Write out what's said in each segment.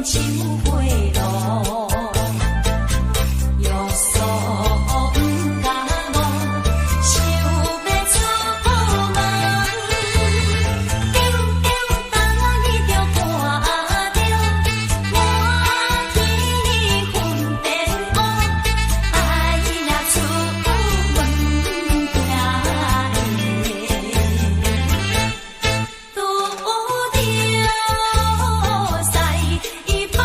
秋花落，欲锁不敢摸，想要出门，丢丢当你就看着，满天云变乌，爱若出门行的，拄着西伊把。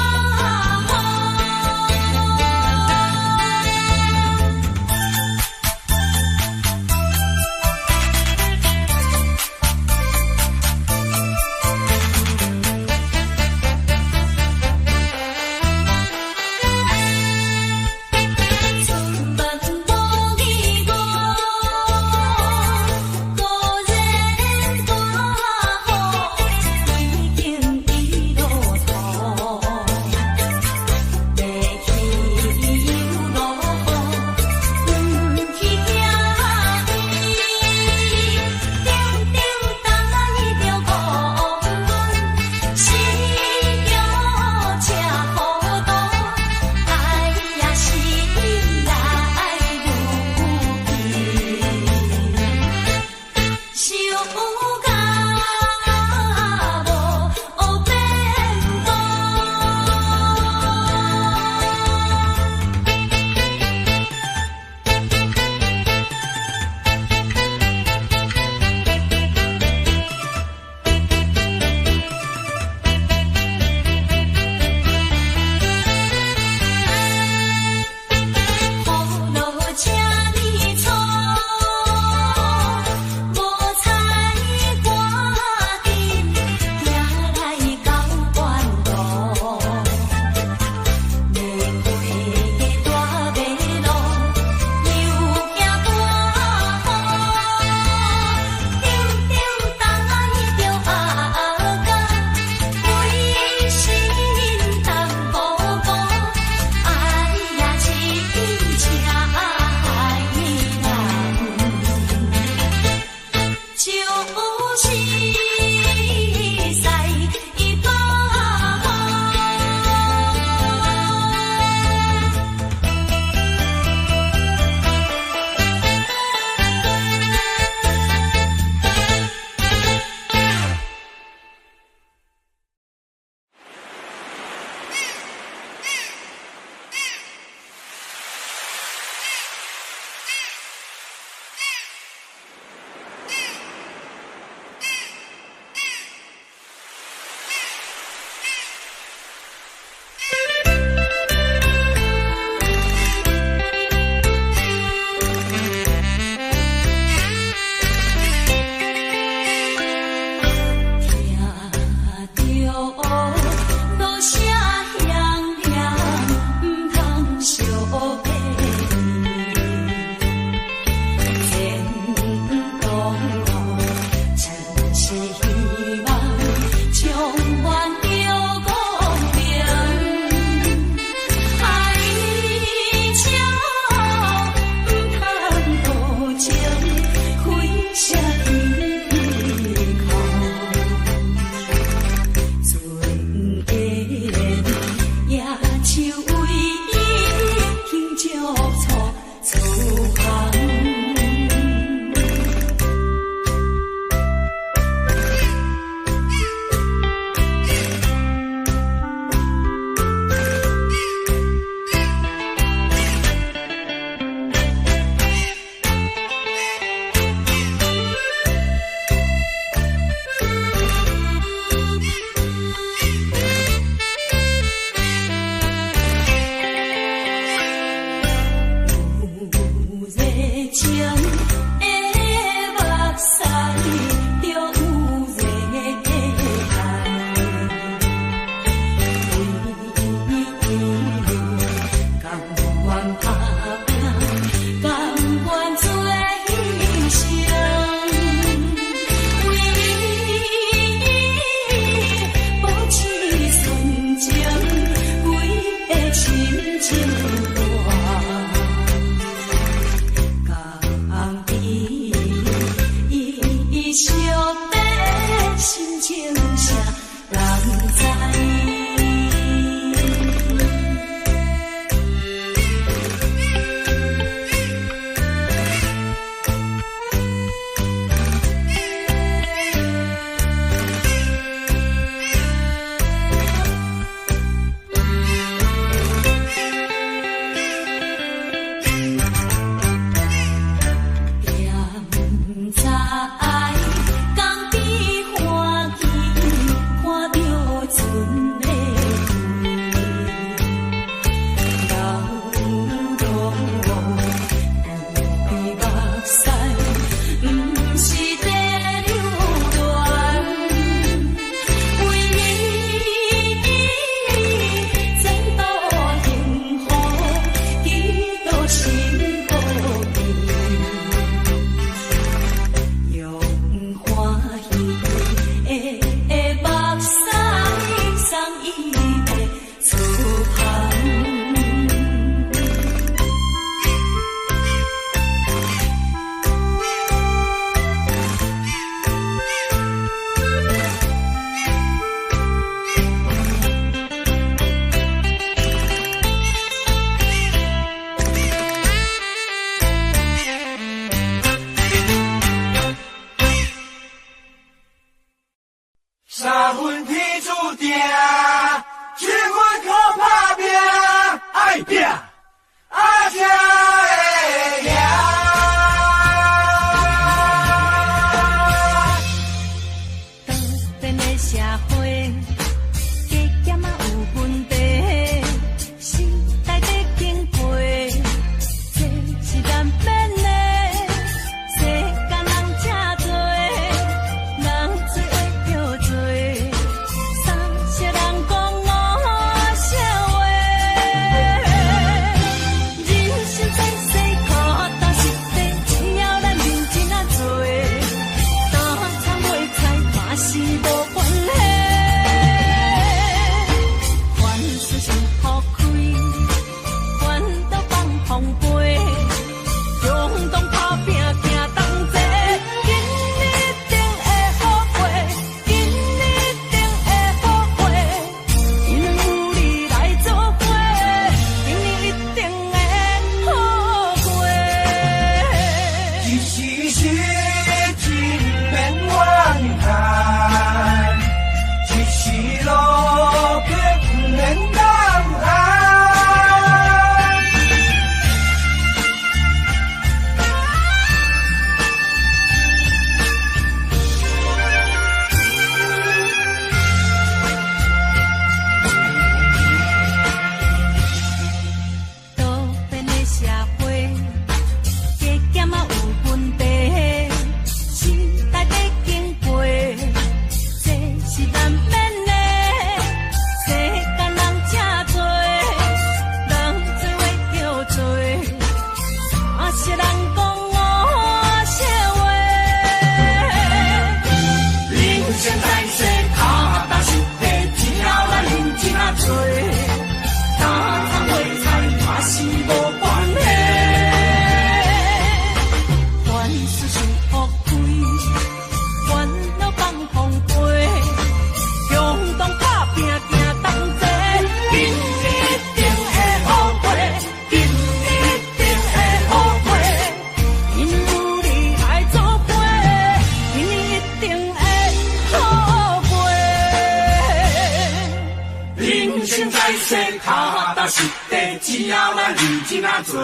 人生在世，脚踏实地，只要咱认真啊做，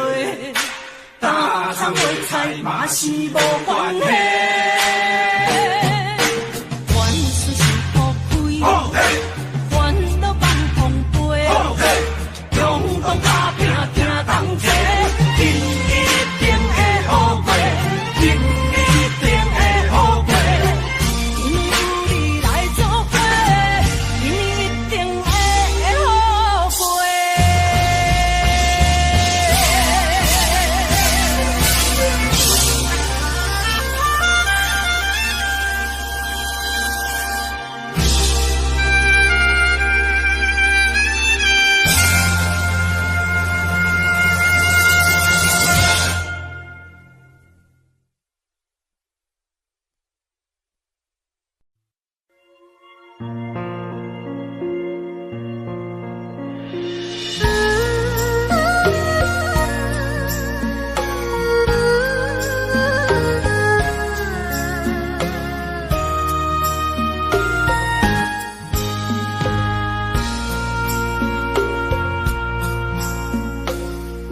打苍卖菜嘛是无关系。凡事是福开，烦恼放风飞，勇敢打拼，拼同齐，今日一定会好过，今日一定会好过。因为有你来作伙，因为一定会好过。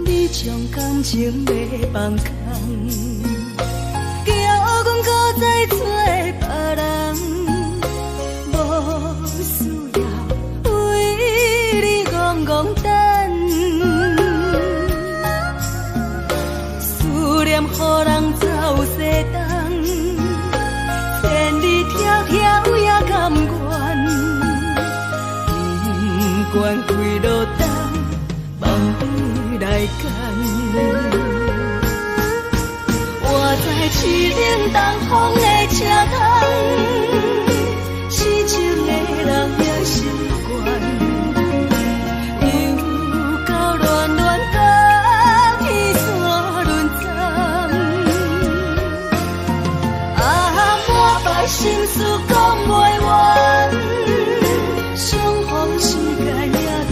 你将感情要放空，叫阮搁再找别人，无需要为你戆戆等，思念予人走西东，千里迢迢也甘愿，不管几路灯。来干，我在市顶东风的车头，痴情的人也习惯，又到乱乱甲去山轮站，满腹心事讲袂完，相逢时间也在。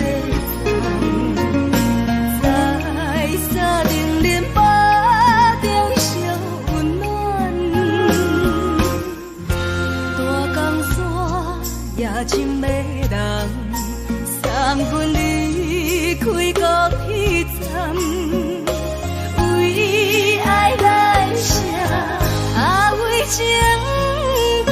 深的人，三军离开高铁站，为爱来写，为情等。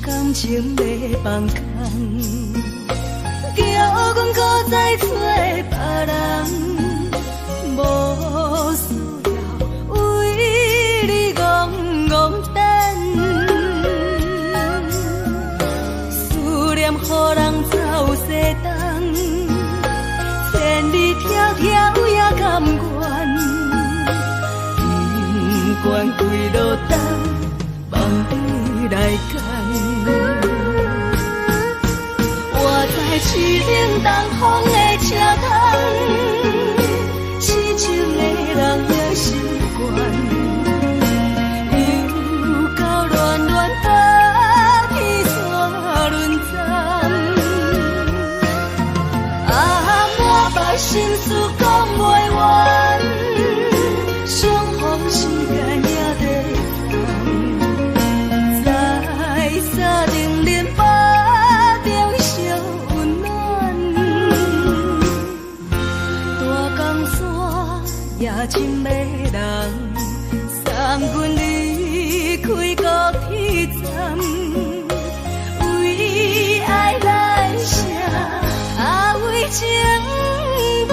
感情要放空，叫阮搁再找别人，无需要为你戆戆等，思念予人走西东，千里迢迢也甘愿，不管几路灯，梦里来干。我在市顶东风的车头，痴情的人也习惯，又到乱乱甲去山轮站，满腹心事讲袂完，相逢时间也在。沙定连巴中小温暖，大江山也深的人，三军离开高铁站，为爱来写，为情等。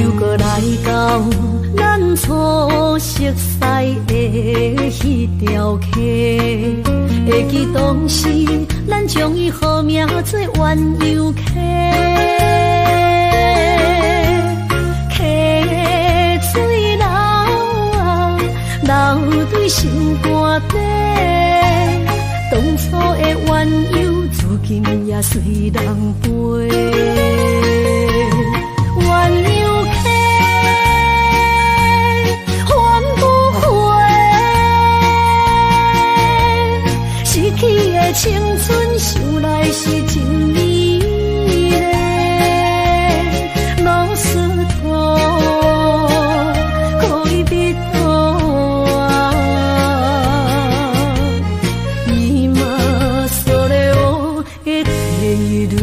又搁来到咱初熟悉的迄条溪，会记当时咱将伊号名做鸳鸯溪。溪水流啊，流对心肝底。当初的鸳鸯，至今也随人陪。鸳鸯溪，换不回。失去的青春，想来是真美丽。老师徒，可以别途啊，伊嘛所了的退路。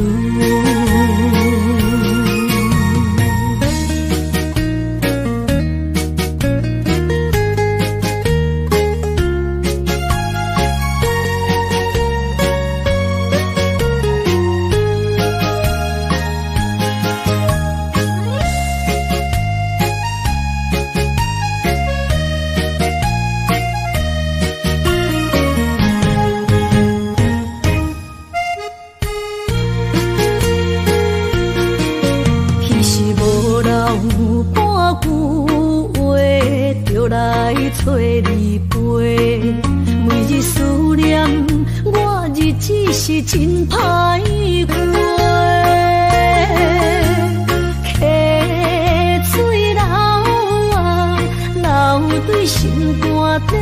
找你陪，每日思念，我日子是真歹过。溪水流啊，流对心肝底。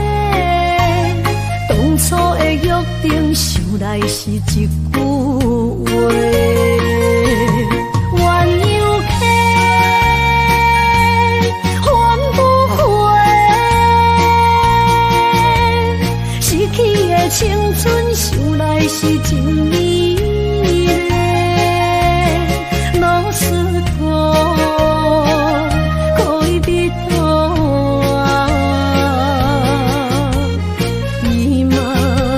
当初的约定，想来是一句话。青春想来是真美丽，老师徒可以别途啊，伊嘛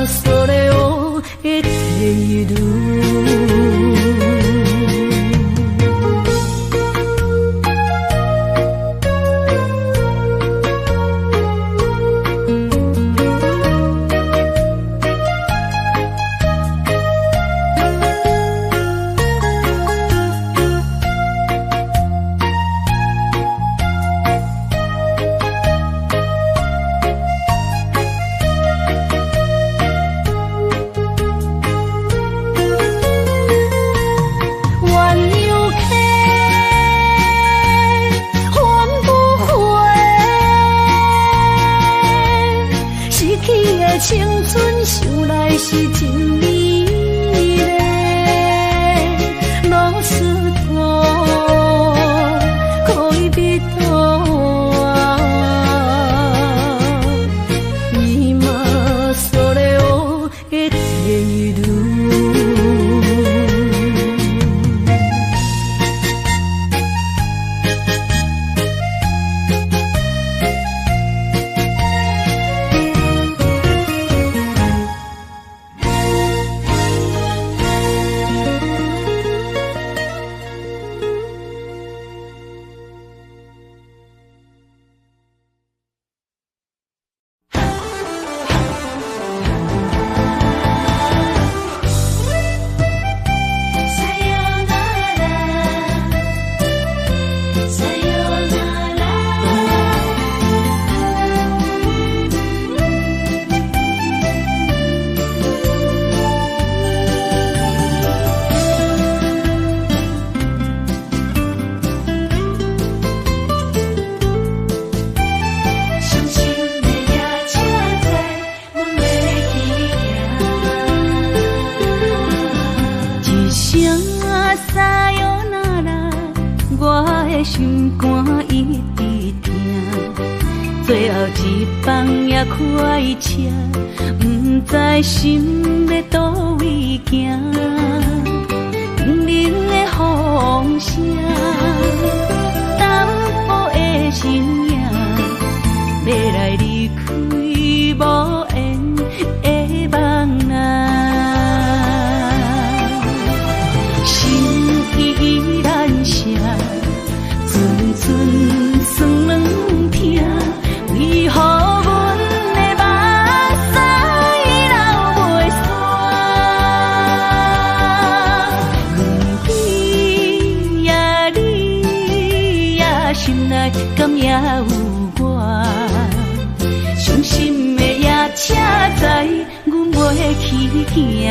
所了的退路。青春想来是真美丽，老师徒可以别途啊，伊嘛所了的退路。心肝一直疼，最后一放也开车，不知心要倒位行。冷冷的风声，淡薄的身影，要来离开无缘的梦啊，心意。心内敢也有我？伤心的也车载，阮袂去行。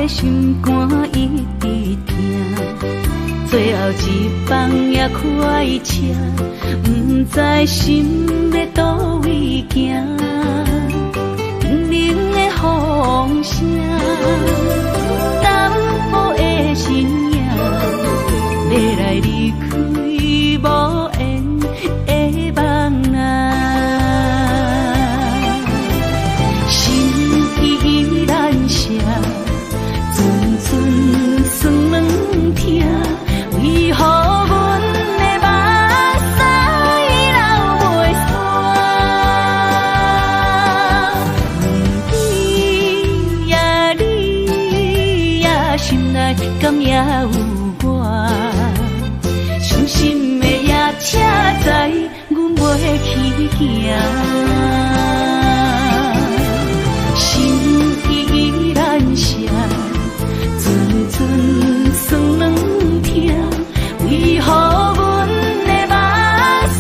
心肝一直疼，最后一放也开车，不知心要倒位行。冷冷的风声，淡薄的身影，要来离开无缘的梦啊，心依然舍。酸软疼，为何阮的目屎流袂煞？你呀，心内敢也有我？伤心的夜车载，阮袂去行。心依然舍。酸软疼，为何阮的目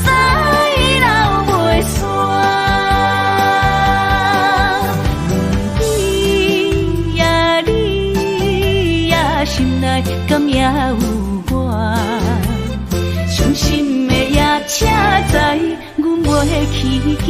屎流袂煞？你呀，心内敢也有我？伤心的夜车载，阮袂去行。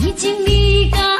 已经离家。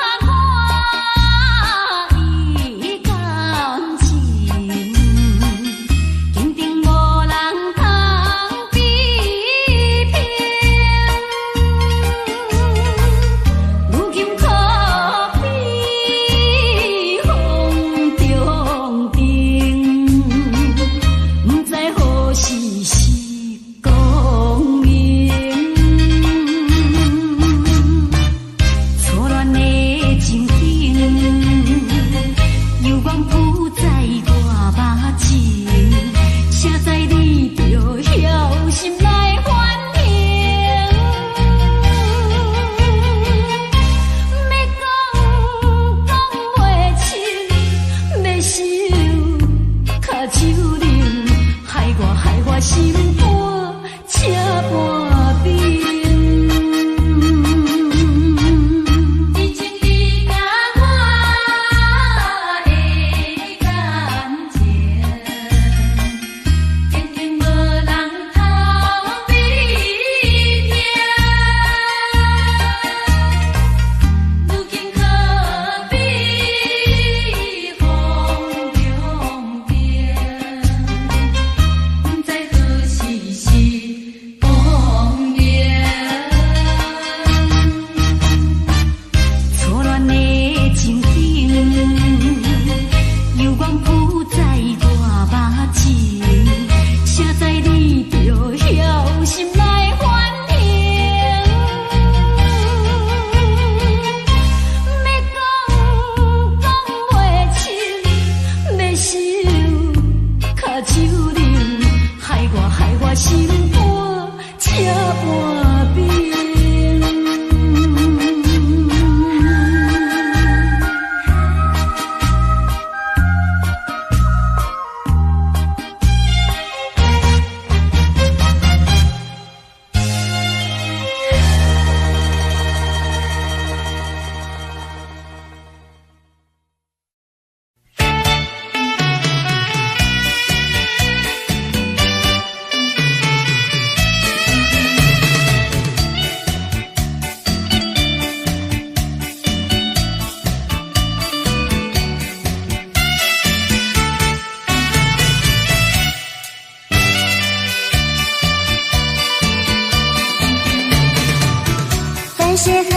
些河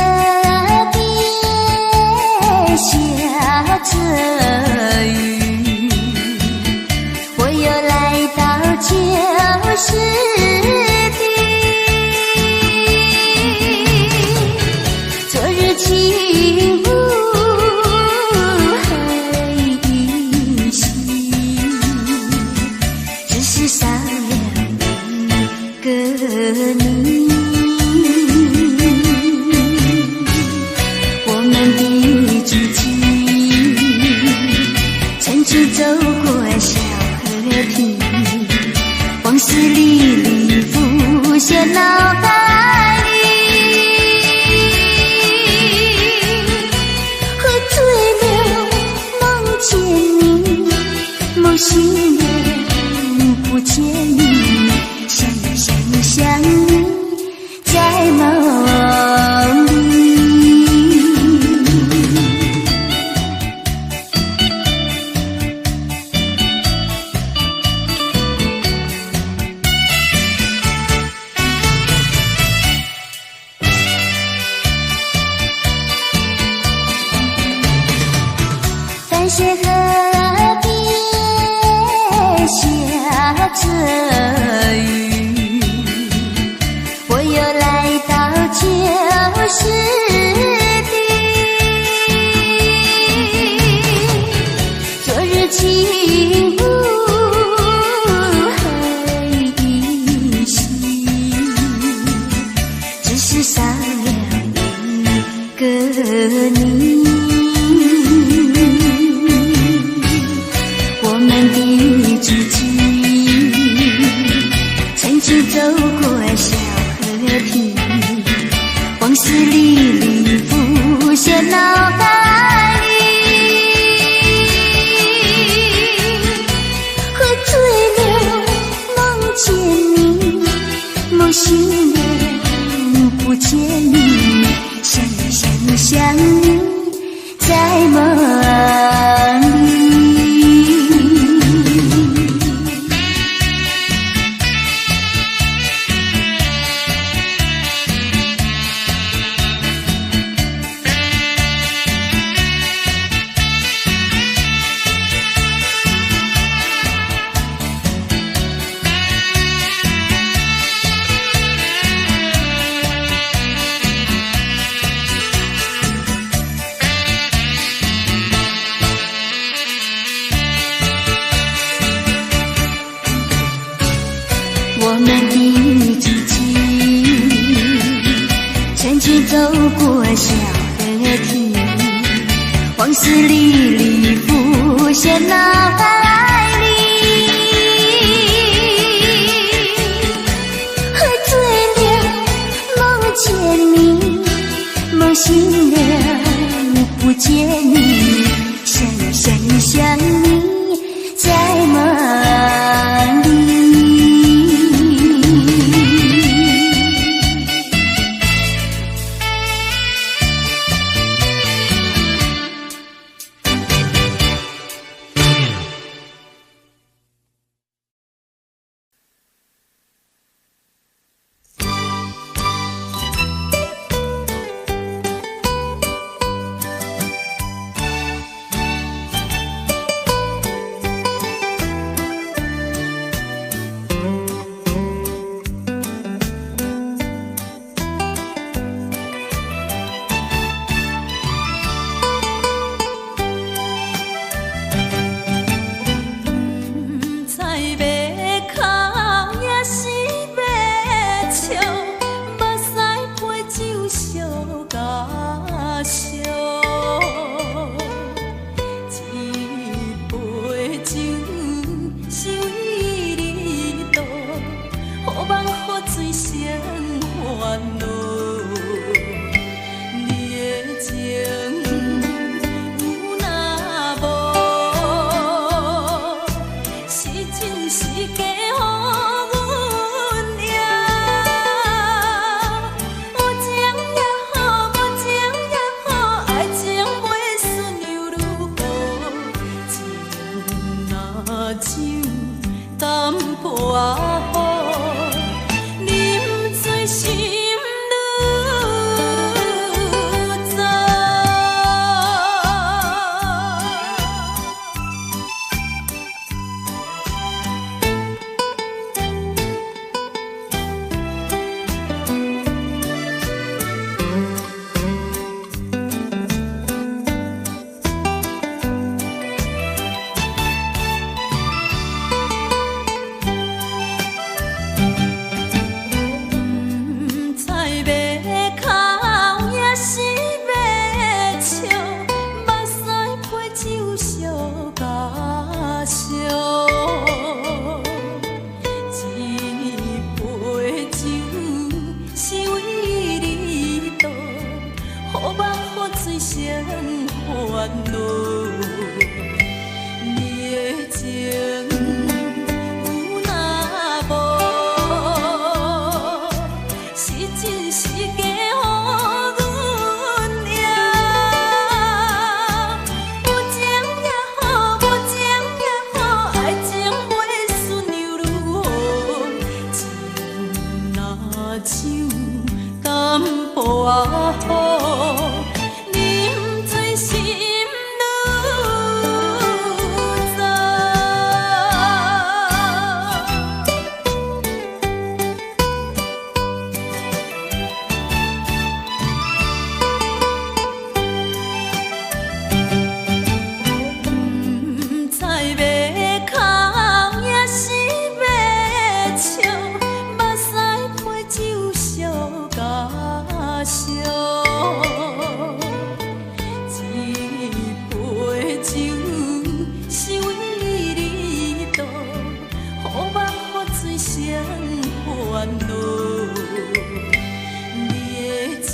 边下着雨，我又来到旧时地。昨日情雾黑依稀，只是少了一个你。走过小河堤，往事历历浮现脑海里，喝醉了梦见你，梦醒了不见你，想你在梦里。淡水河边下着雨，我又来到旧时地。昨日情雾黑依稀，只是少了一个你。走过小河堤，往事历历浮现脑海里，喝醉了梦见你，梦醒了不见你，想你在梦里。我们的足迹，曾经走过小河堤，往事历历浮现脑海里，喝醉了梦见你，梦醒了不见你，想你在梦里。生烦恼。你的情有若无，是真是假？啊好，啉醉心愈糟。不知要哭也是要笑，目屎配酒烧甲烧。一杯酒是为你倒，予梦予醉生烦恼。你的情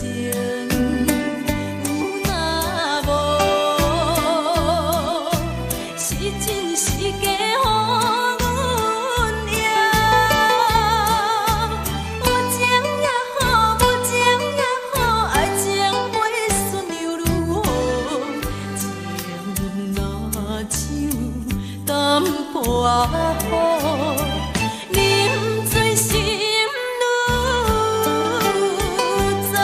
有若无，是真是假？啊好，啉醉心愈糟。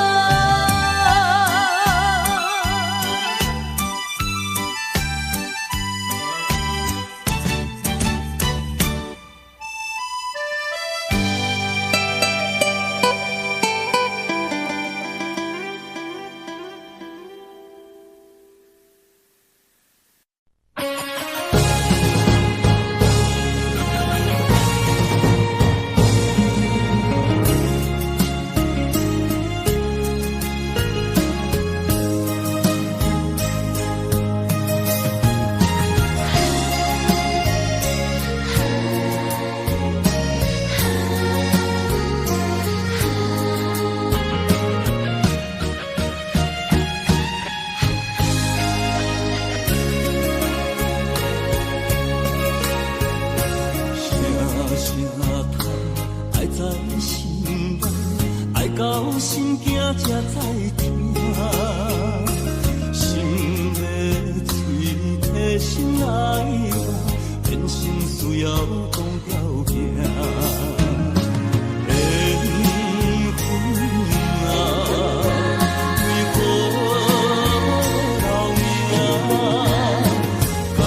到心惊才知听，心的嘴替心爱我，变成需要讲条件。缘分啊，为何留命？敢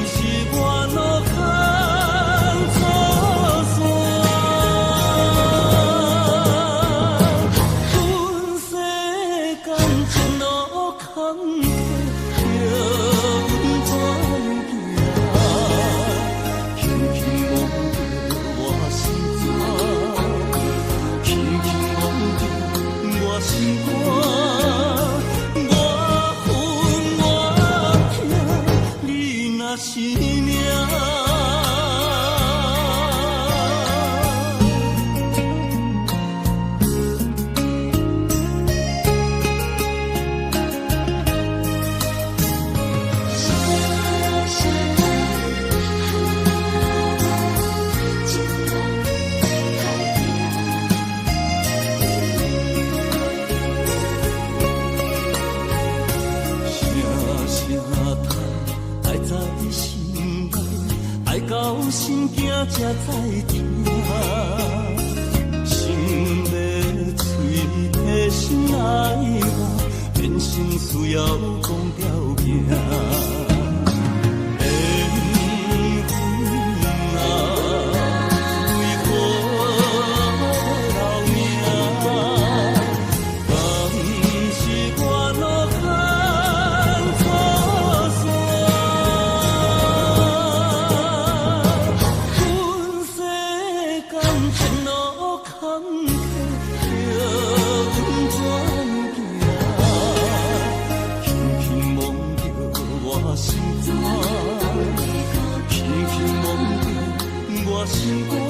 是我路空错线？是命。到心惊才知听，心要嘴替心爱我，变成需要讲条件。心肝，我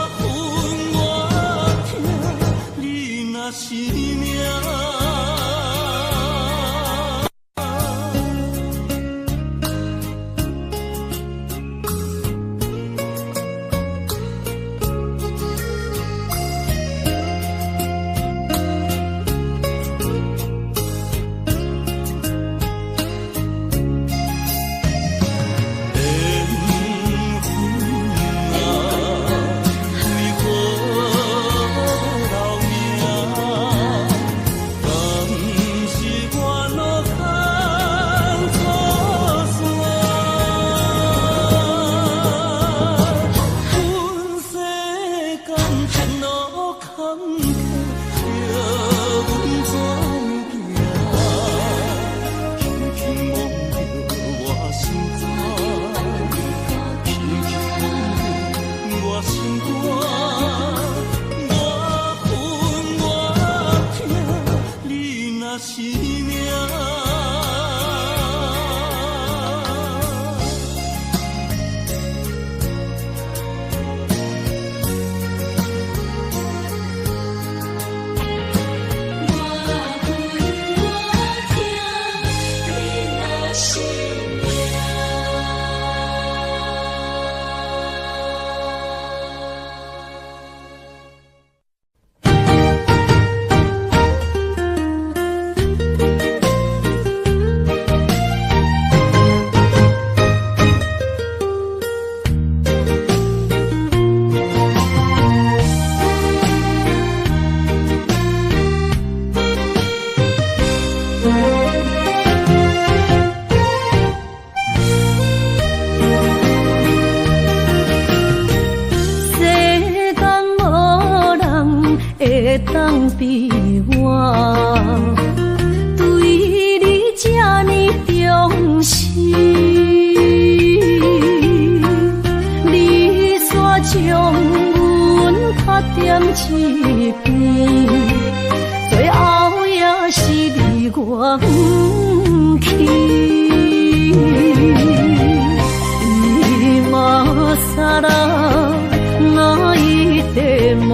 恨我痛，你若是命。是命。当比我对你这呢重视，你煞将阮拍点一边，最后也是离我不去。今さら泣いても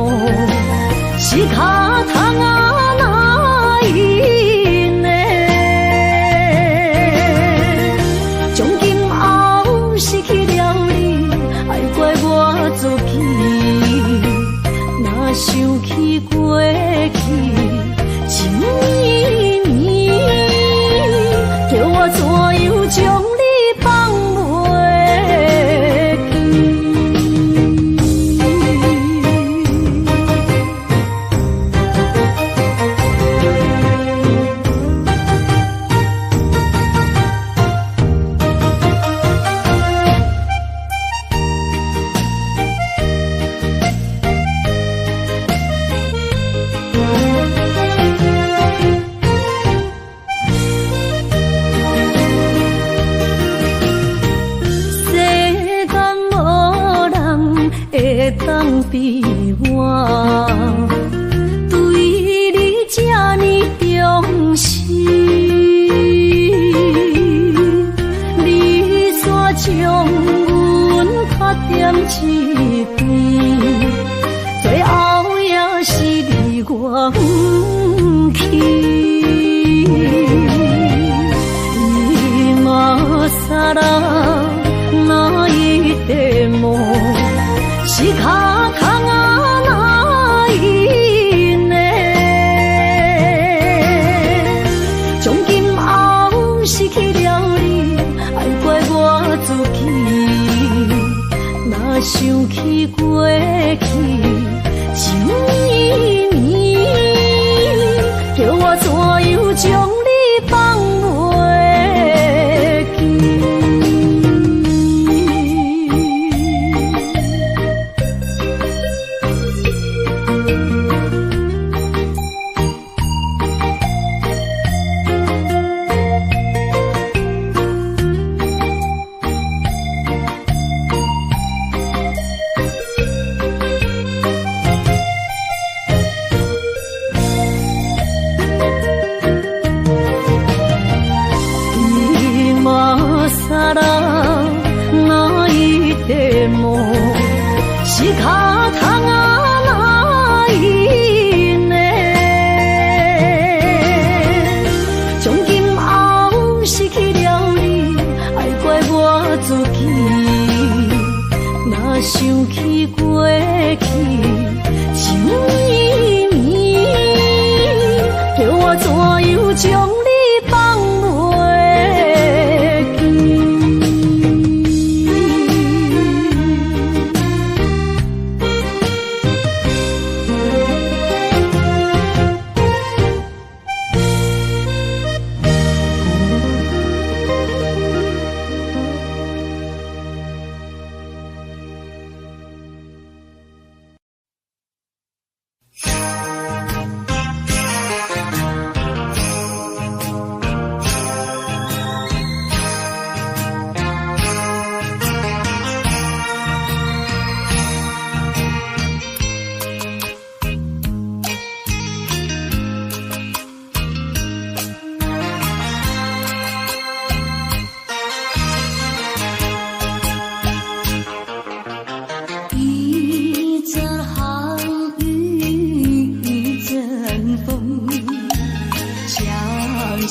仕方がないね。从今后失去了你，爱怪我自己。若想起过去情绵绵，叫我怎样将你放袂？当比我对你这呢重视，你煞将阮拍点一边，最后也是离我不去。今さら泣いても仕方がないね。从今后失去了你，爱怪我自己。若想起过去情绵绵，叫我怎样将你放袂记？さら泣いても仕方がないね。从今后失去了你，爱怪我自己。若想起过去情绵绵，叫我怎样将你放袂记？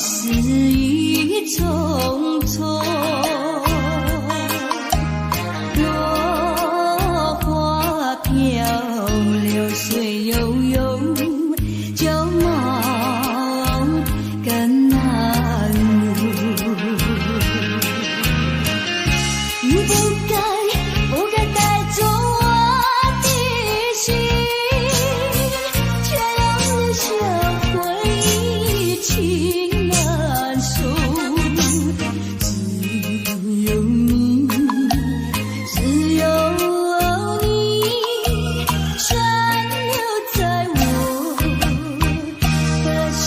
事已匆匆，落花飘流水悠悠，旧梦更难入。你不该带走我的心，却让留下回忆情难收。只有你，只有你，深留在我的心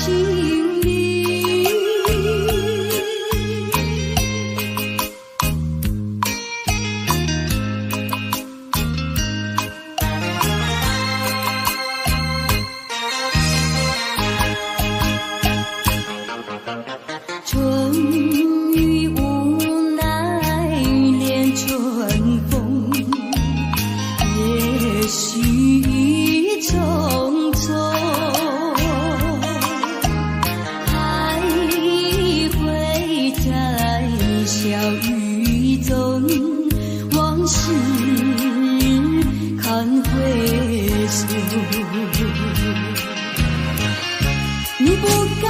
里。终于无奈恋春风，也许已匆匆，还会在小雨中，往事看回首。你不该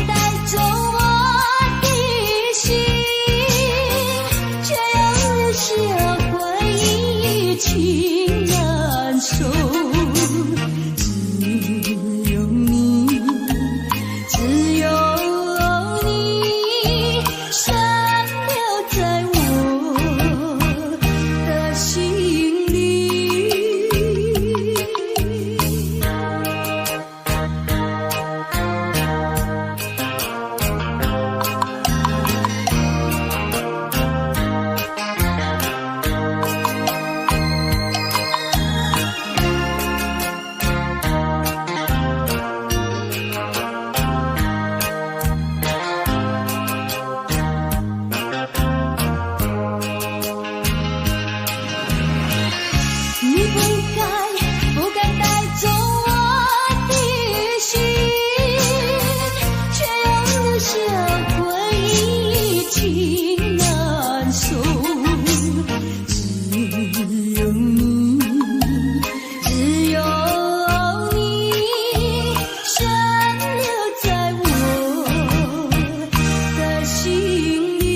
带走我的心，却让留下回忆情难收。只有你，只有你，深留在我的心里。你不该带走我的心，却让留下回忆情难收。只有你，只有你，深留在我的心里。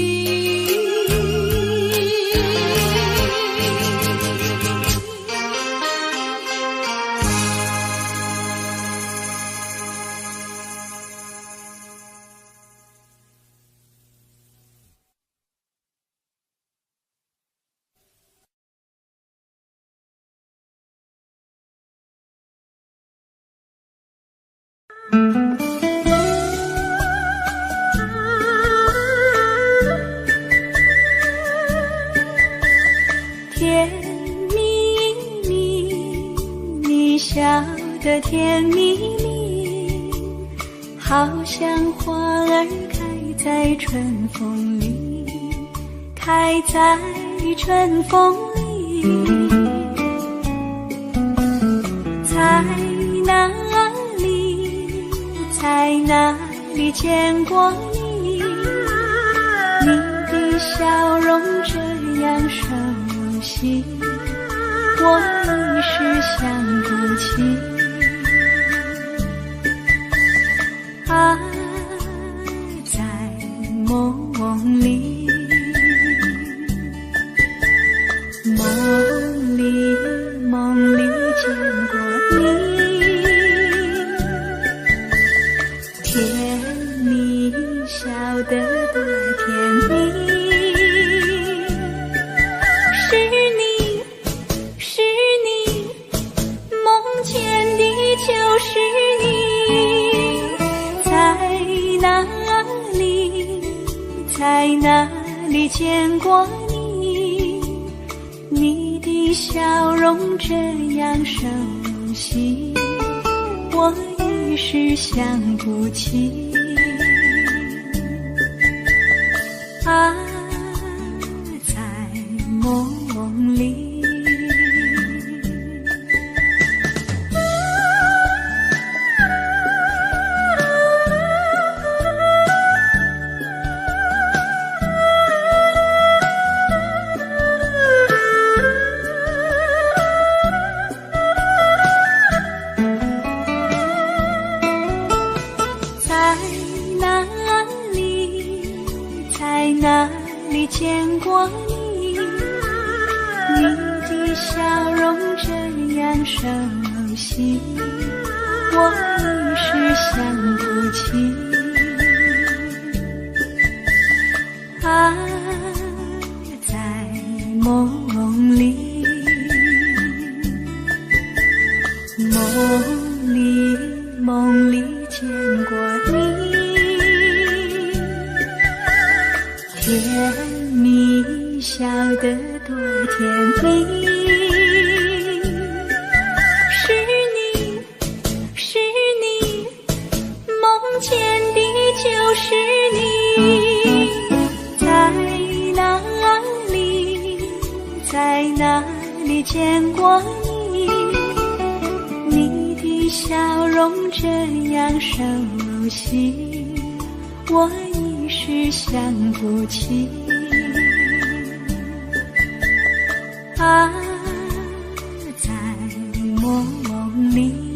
甜蜜蜜，你笑得甜蜜蜜，好像花儿开在春风里，开在春风里。在哪里，在哪里见过你？你的笑容这样熟悉，我一时想不起。啊，在梦里，梦里见过你，甜蜜笑得多甜蜜。就是你，在哪里，在哪里见过你？你的笑容这样熟悉，我一时想不起。啊，在梦里。过你，你的笑容这样熟悉，我一时想不起。爱在梦里，梦里见过你，甜蜜笑得多甜蜜。是你，梦见的就是你。在哪里见过你？你的笑容这样熟悉，我一时想不起。爱在梦里。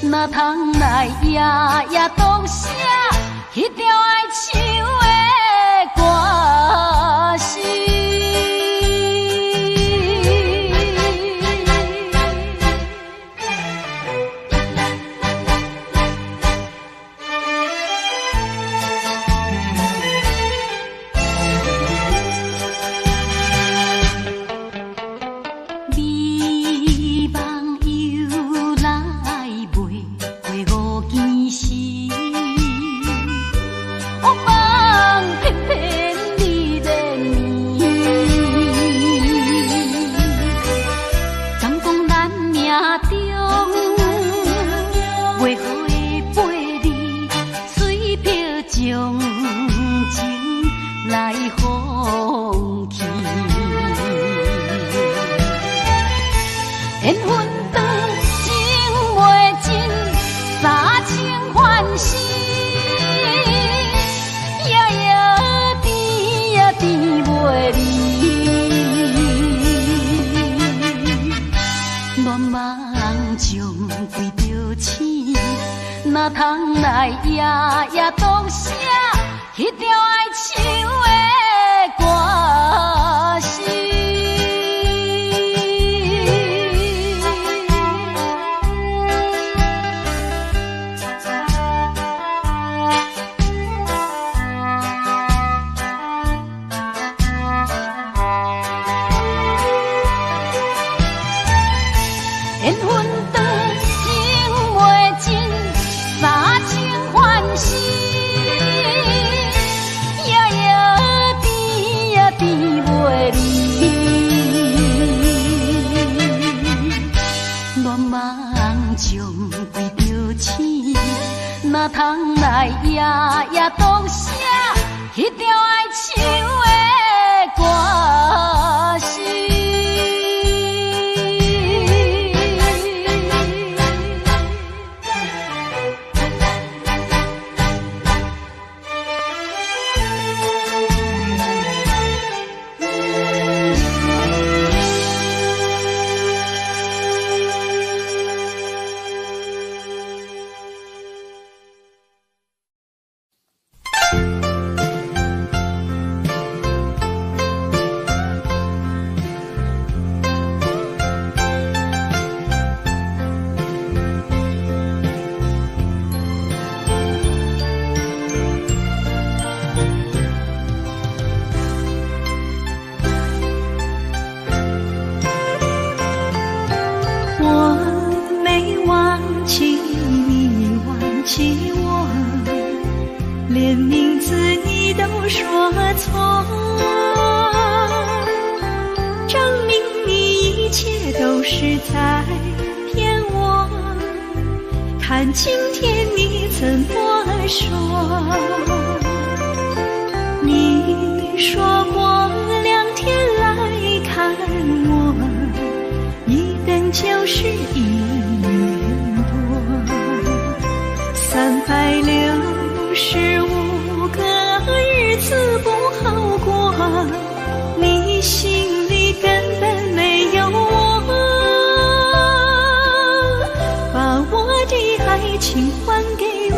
哪通来夜夜当写迄条爱唱的歌词？哪通来夜夜当写迄条爱唱的歌词？缘分长，情袂尽。三情欢喜，夜夜甜呀甜袂离。乱梦将规条星，哪通来夜夜当写迄条爱唱的歌词？我没忘记你，忘记我，连名字你都说错，证明你一切都是在骗我。看今天你怎么说？你说过2天来看我，一等就是1年多，365个日子不好过，你心里根本没有我，把我的爱情还给我。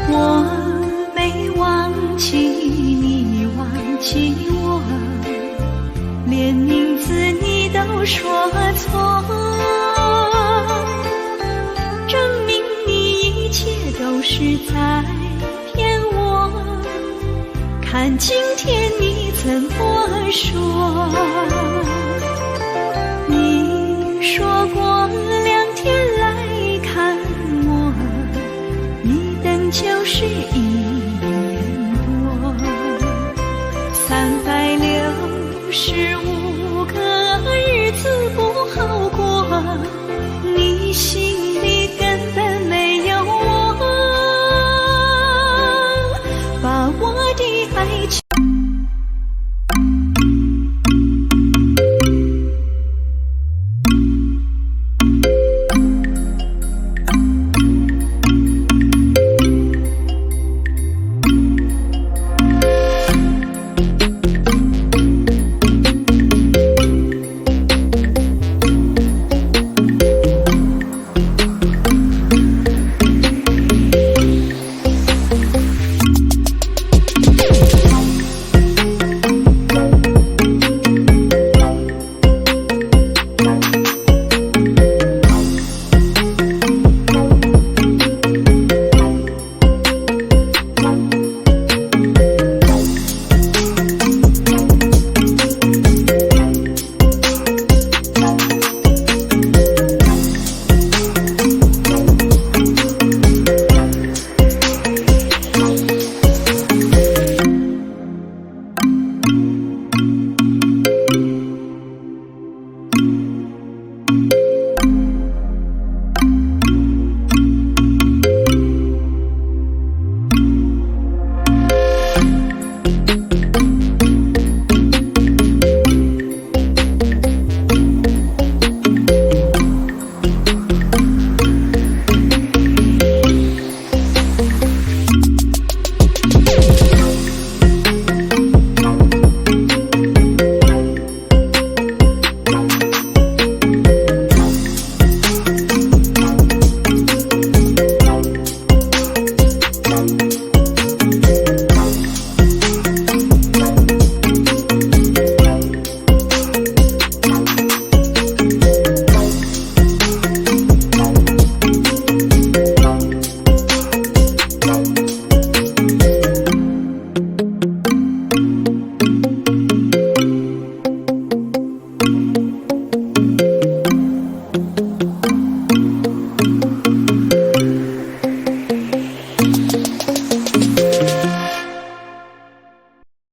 我没忘记你，忘记我，连名字你都说错，证明你一切都是在骗我。看今天你怎么说？你说过